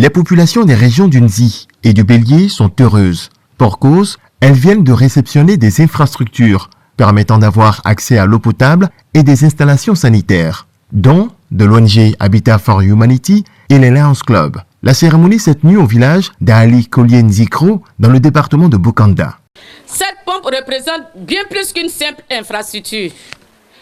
Les populations des régions du Nzi et du Bélier sont heureuses. Pour cause, elles viennent de réceptionner des infrastructures permettant d'avoir accès à l'eau potable et des installations sanitaires, dont de l'ONG Habitat for Humanity et les Lions Club. La cérémonie s'est tenue au village d'Ali Kolien Nzikro dans le département de Bokanda. Cette pompe représente bien plus qu'une simple infrastructure.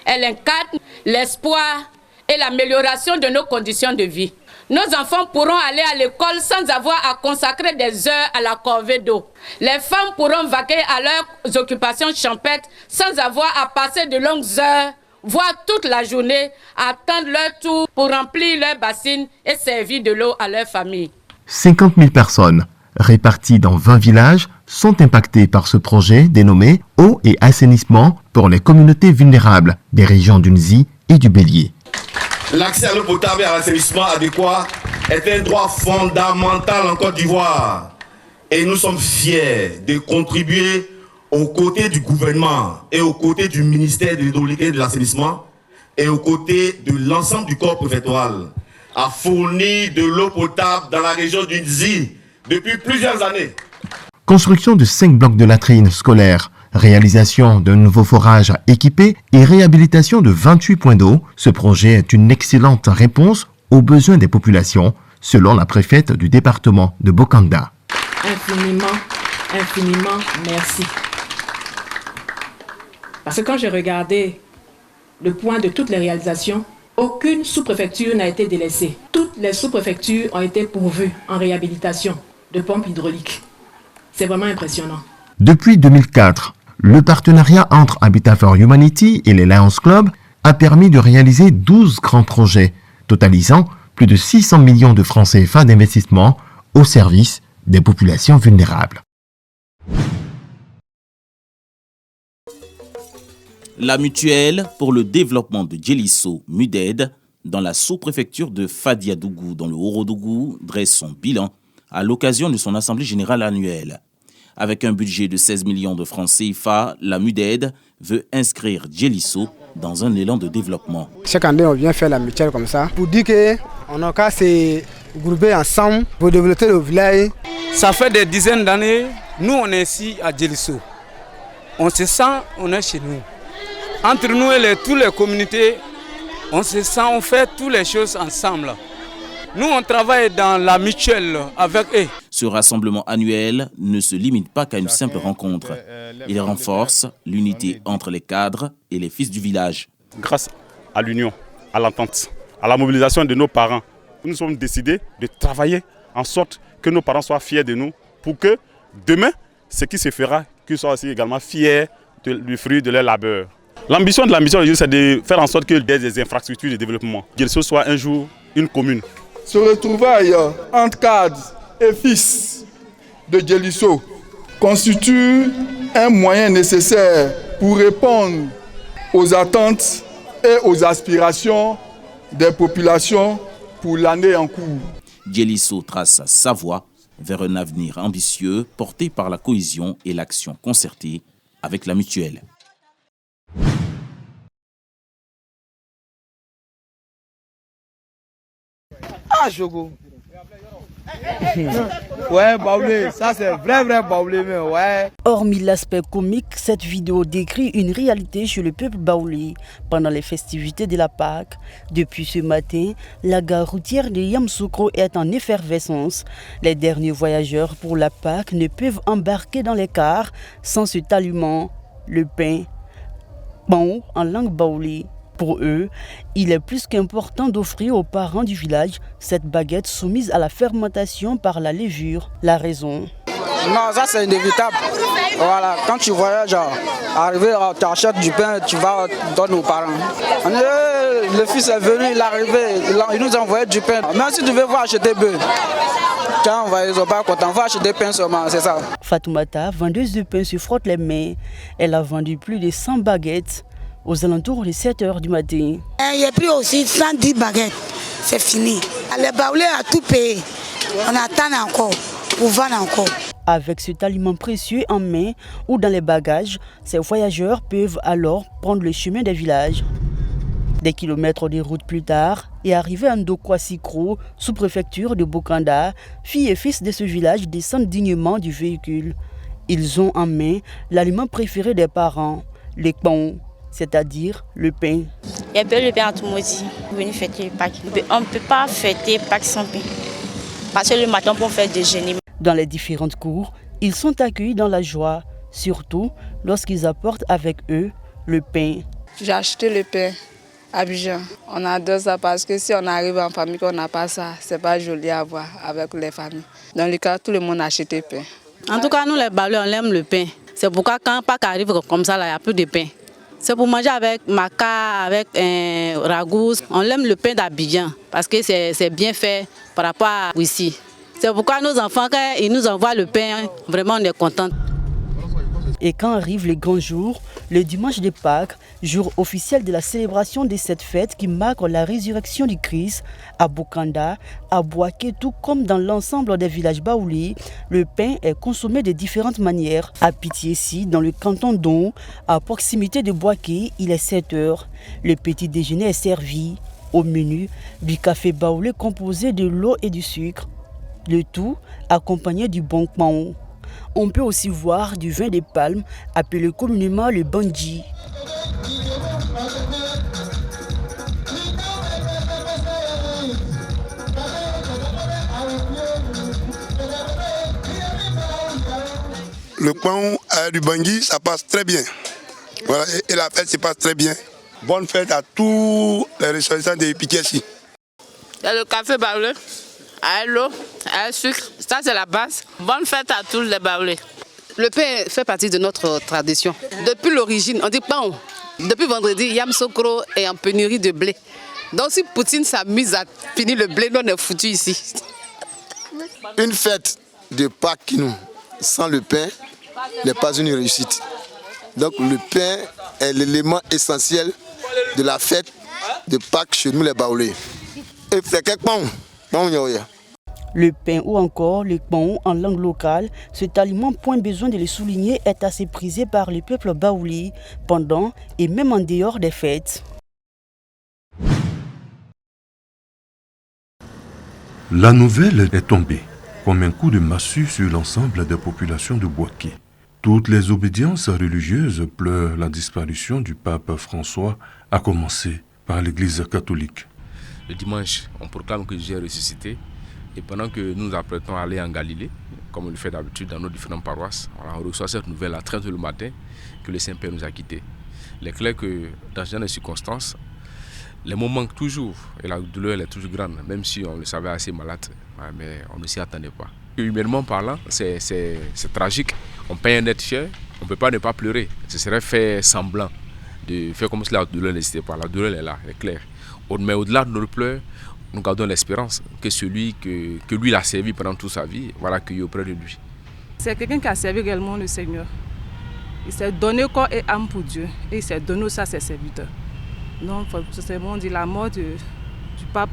Elle incarne l'espoir et l'amélioration de nos conditions de vie. Nos enfants pourront aller à l'école sans avoir à consacrer des heures à la corvée d'eau. Les femmes pourront vaquer à leurs occupations champêtres sans avoir à passer de longues heures, voire toute la journée, à attendre leur tour pour remplir leurs bassines et servir de l'eau à leur famille. 50 000 personnes, réparties dans 20 villages, sont impactées par ce projet dénommé Eau et assainissement pour les communautés vulnérables des régions du Nzi et du Bélier. L'accès à l'eau potable et à l'assainissement adéquat est un droit fondamental en Côte d'Ivoire. Et nous sommes fiers de contribuer aux côtés du gouvernement et aux côtés du ministère de l'Hydraulique et de l'Assainissement et aux côtés de l'ensemble du corps préfectoral à fournir de l'eau potable dans la région du Nzi depuis plusieurs années. Construction de 5 blocs de latrines scolaires, réalisation d'un nouveau forage équipé et réhabilitation de 28 points d'eau, ce projet est une excellente réponse aux besoins des populations, selon la préfète du département de Bokanda. Infiniment merci. Parce que quand j'ai regardé le point de toutes les réalisations, aucune sous-préfecture n'a été délaissée. Toutes les sous-préfectures ont été pourvues en réhabilitation de pompes hydrauliques. C'est vraiment impressionnant. Depuis 2004, le partenariat entre Habitat for Humanity et les Lions Club a permis de réaliser 12 grands projets, totalisant plus de 600 millions de francs CFA d'investissement au service des populations vulnérables. La mutuelle pour le développement de Djelisso Muded dans la sous-préfecture de Fadiadougou dans le Horodougou dresse son bilan à l'occasion de son assemblée générale annuelle. Avec un budget de 16 millions de francs CFA, la MUDED veut inscrire Djelisso dans un élan de développement. Chaque année, on vient faire la mutuelle comme ça pour dire qu'on a qu'à se grouper ensemble pour développer le village. Ça fait des dizaines d'années, nous on est ici à Djelisso. On se sent, on est chez nous. Entre nous et toutes les communautés, on se sent, on fait toutes les choses ensemble. Nous, on travaille dans la mutuelle avec eux. Ce rassemblement annuel ne se limite pas qu'à une simple rencontre. Il renforce l'unité entre les cadres et les fils du village. Grâce à l'union, à l'entente, à la mobilisation de nos parents, nous sommes décidés de travailler en sorte que nos parents soient fiers de nous pour que demain, ce qui se fera, qu'ils soient aussi également fiers du fruit de leur labeur. L'ambition de la mission, c'est de faire en sorte que des infrastructures de développement, que ce soit un jour une commune. Ce retrouvaille entre cadres et fils de Djelisso constitue un moyen nécessaire pour répondre aux attentes et aux aspirations des populations pour l'année en cours. Djelisso trace sa voie vers un avenir ambitieux porté par la cohésion et l'action concertée avec la mutuelle. Ah, Jogo. Ouais, baoulé, ça c'est vrai baoulé, mais ouais. Hormis l'aspect comique, cette vidéo décrit une réalité chez le peuple baoulé pendant les festivités de la Pâque. Depuis ce matin, la gare routière de Yamoussoukro est en effervescence. Les derniers voyageurs pour la Pâque ne peuvent embarquer dans les cars sans ce talument, le pain, bon en langue baoulé. Pour eux, il est plus qu'important d'offrir aux parents du village cette baguette soumise à la fermentation par la levure. La raison? Non, ça c'est inévitable. Voilà, quand tu voyages, arriver, tu achètes du pain, tu vas donner aux parents. Le fils est venu, il est arrivé, il nous a envoyé du pain. Même si tu veux voir acheter bœuf, quand ils sont pas contents, on va acheter des pains seulement, c'est ça. Fatoumata, vendeuse de pain, se frotte les mains. Elle a vendu plus de 100 baguettes aux alentours de 7 h du matin. Il y a pris aussi 110 baguettes, c'est fini. Les baoulés a tout payé. On attend encore pour vendre encore. Avec cet aliment précieux en main ou dans les bagages, ces voyageurs peuvent alors prendre le chemin des villages. Des kilomètres de route plus tard, et arrivé à Ndokwa-Sikro, sous-préfecture de Bokanda, filles et fils de ce village descendent dignement du véhicule. Ils ont en main l'aliment préféré des parents, les kpong, c'est-à-dire le pain. Il y a le pain à tout le monde. Venez fêter Pâques. On ne peut pas fêter Pâques sans pain. Parce que le matin, on peut faire déjeuner. Dans les différentes cours, ils sont accueillis dans la joie, surtout lorsqu'ils apportent avec eux le pain. J'ai acheté le pain à Abidjan. On adore ça parce que si on arrive en famille qu'on n'a pas ça, c'est pas joli à voir avec les familles. Dans le cas, tout le monde achète le pain. En tout cas, nous les Baoulés, on aime le pain. C'est pourquoi quand Pâques arrive comme ça, il n'y a plus de pain. C'est pour manger avec maca, avec ragoût. On aime le pain d'Abidjan parce que c'est bien fait par rapport à ici. C'est pourquoi nos enfants, quand ils nous envoient le pain, vraiment on est contents. Et quand arrivent les grands jours, le dimanche de Pâques, jour officiel de la célébration de cette fête qui marque la résurrection du Christ, à Bokanda, à Boaké, tout comme dans l'ensemble des villages baoulés, le pain est consommé de différentes manières. À Pitiési, dans le canton d'On, à proximité de Boaké, il est 7 heures. Le petit déjeuner est servi. Au menu, du café baoulé composé de l'eau et du sucre. Le tout accompagné du bon kpang. On peut aussi voir du vin de palme, appelé communément le bandji. Le coin du bandji, ça passe très bien. Voilà, et la fête se passe très bien. Bonne fête à tous les ressortissants de Pitiési. Il y a le café baoulé, l'eau, le sucre, ça c'est la base. Bonne fête à tous les Baoulés. Le pain fait partie de notre tradition. Depuis l'origine, on dit pain. Depuis vendredi, Yam Sokro est en pénurie de blé. Donc si Poutine s'amuse à finir le blé, nous on est foutus ici. Une fête de Pâques sans le pain n'est pas une réussite. Donc le pain est l'élément essentiel de la fête de Pâques chez nous les Baoulés. Et c'est quelque pain. Le pain ou encore le kpang en langue locale, cet aliment, point besoin de le souligner, est assez prisé par le peuple baoulé pendant et même en dehors des fêtes. La nouvelle est tombée comme un coup de massue sur l'ensemble des populations de Boaké. Toutes les obédiences religieuses pleurent la disparition du pape François, à commencer par l'Église catholique. Le dimanche, on proclame que Jésus est ressuscité. Et pendant que nous nous apprêtons à aller en Galilée, comme on le fait d'habitude dans nos différentes paroisses, on reçoit cette nouvelle à 13h le matin que le Saint-Père nous a quittés. Il est clair que dans ce genre de circonstances, les mots manquent toujours et la douleur elle est toujours grande, même si on le savait assez malade, mais on ne s'y attendait pas. Humainement parlant, c'est tragique. On paye un être cher, on ne peut pas ne pas pleurer. Ce serait faire semblant de faire comme si la douleur n'existait pas. La douleur elle est là, elle est claire. Mais au-delà de nos pleurs, nous gardons l'espérance que celui que lui a servi pendant toute sa vie va l'accueillir auprès de lui. C'est quelqu'un qui a servi réellement le Seigneur. Il s'est donné corps et âme pour Dieu et il s'est donné aussi à ses serviteurs. Donc, on dit la mort du pape,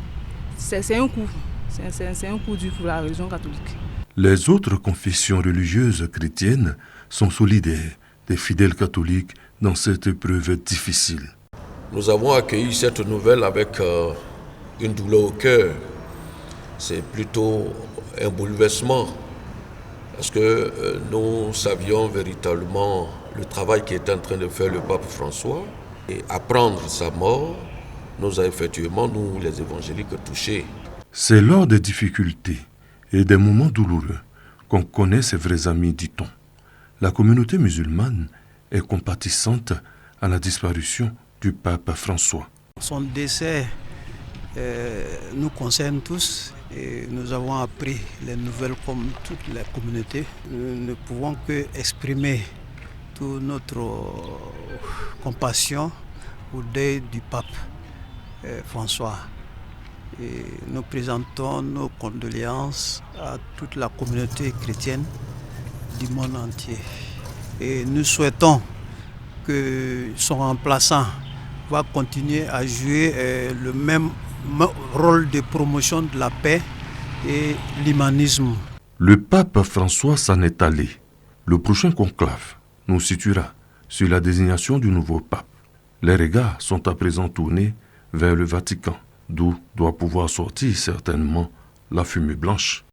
c'est un coup. C'est un coup dur pour la religion catholique. Les autres confessions religieuses chrétiennes sont solidaires des fidèles catholiques dans cette épreuve difficile. Nous avons accueilli cette nouvelle avec une douleur au cœur. C'est plutôt un bouleversement parce que nous savions véritablement le travail qu'était en train de faire le pape François et apprendre sa mort nous a effectivement, nous les évangéliques, touchés. C'est lors des difficultés et des moments douloureux qu'on connaît ses vrais amis, dit-on. La communauté musulmane est compatissante à la disparition du pape François. Son décès nous concerne tous et nous avons appris les nouvelles comme toute la communauté. Nous ne pouvons que exprimer toute notre compassion au deuil du pape François. Et nous présentons nos condoléances à toute la communauté chrétienne du monde entier. Et nous souhaitons que son remplaçant va continuer à jouer le même rôle de promotion de la paix et l'humanisme. Le pape François s'en est allé. Le prochain conclave nous situera sur la désignation du nouveau pape. Les regards sont à présent tournés vers le Vatican, d'où doit pouvoir sortir certainement la fumée blanche.